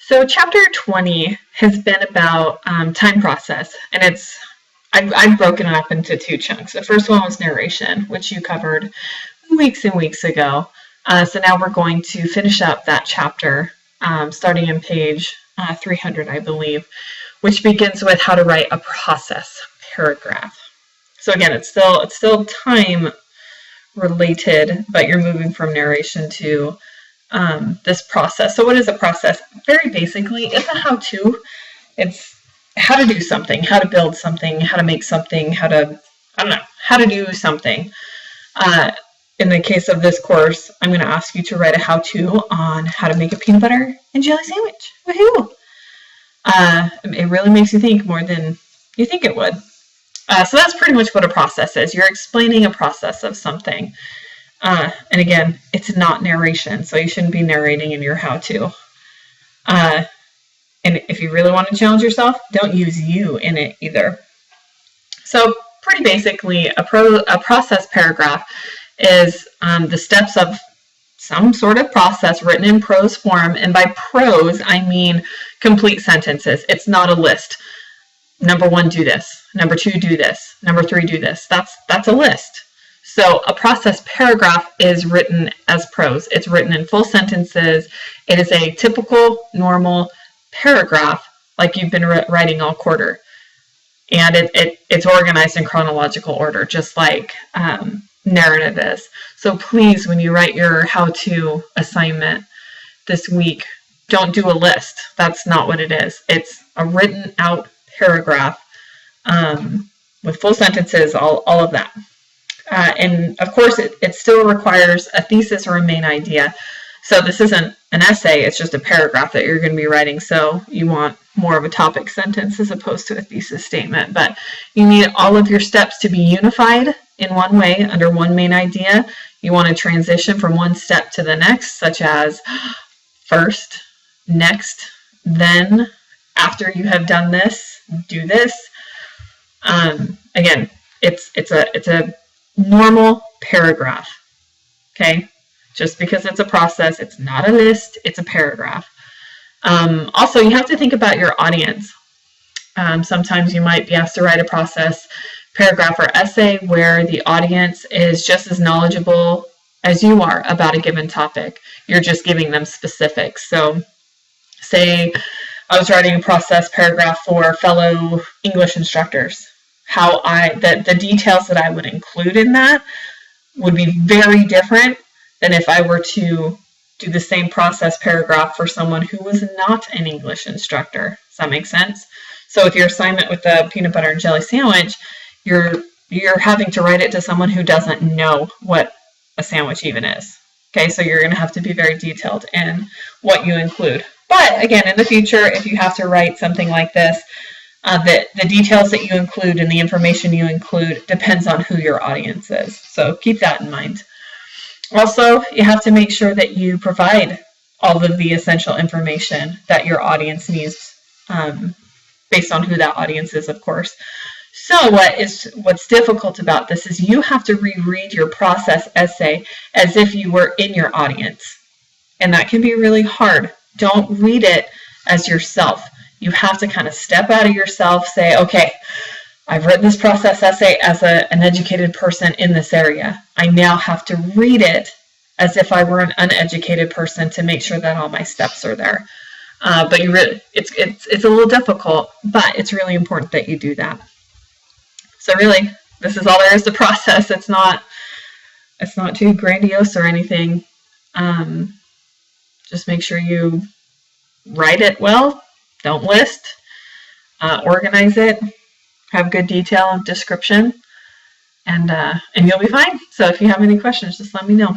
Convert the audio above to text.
So chapter 20 has been about time process, and I've broken it up into two chunks. The first one was narration, which you covered weeks and weeks ago. So now we're going to finish up that chapter, starting on page 300, I believe, which begins with how to write a process paragraph. So again, it's still time related, but you're moving from narration to this process. So what is a process? Very basically, it's a how-to. It's how to do something, how to build something, how to make something, how to do something. In the case of this course, I'm going to ask you to write a how-to on how to make a peanut butter and jelly sandwich. Woohoo! It really makes you think more than you think it would. So that's pretty much what a process is. You're explaining a process of something. And again, it's not narration, so you shouldn't be narrating in your how-to. And if you really want to challenge yourself, don't use you in it either. So pretty basically, a process paragraph is the steps of some sort of process written in prose form. And by prose, I mean complete sentences. It's not a list. Number 1, do this. Number 2, do this. Number 3, do this. That's a list. So a process paragraph is written as prose. It's written in full sentences. It is a typical, normal paragraph like you've been writing all quarter. And it's organized in chronological order, just like narrative is. So please, when you write your how-to assignment this week, don't do a list. That's not what it is. It's a written out paragraph with full sentences, all of that. And of course, it still requires a thesis or a main idea. So this isn't an essay, it's just a paragraph that you're going to be writing. So you want more of a topic sentence as opposed to a thesis statement. But you need all of your steps to be unified in one way under one main idea. You want to transition from one step to the next, such as first, next, then, after you have done this, do this. Again, it's a normal paragraph, okay? Just because it's a process, it's not a list, it's a paragraph. Also, you have to think about your audience. Sometimes you might be asked to write a process paragraph or essay where the audience is just as knowledgeable as you are about a given topic. You're just giving them specifics. So say I was writing a process paragraph for fellow English instructors. The details that I would include in that would be very different than if I were to do the same process paragraph for someone who was not an English instructor. Does that make sense? So with your assignment with the peanut butter and jelly sandwich, you're having to write it to someone who doesn't know what a sandwich even is. Okay, so you're going to have to be very detailed in what you include. But again, in the future, if you have to write something like this, the details that you include and the information you include depends on who your audience is. So keep that in mind. Also, you have to make sure that you provide all of the essential information that your audience needs, based on who that audience is, of course. So what's difficult about this is you have to reread your process essay as if you were in your audience. And that can be really hard. Don't read it as yourself. You have to kind of step out of yourself, say, okay, I've written this process essay as an educated person in this area. I now have to read it as if I were an uneducated person to make sure that all my steps are there. But it's a little difficult, but it's really important that you do that. So really, this is all there is to process. It's not too grandiose or anything. Just make sure you write it well. Don't list. Organize it. Have good detail and description, and you'll be fine. So if you have any questions, just let me know.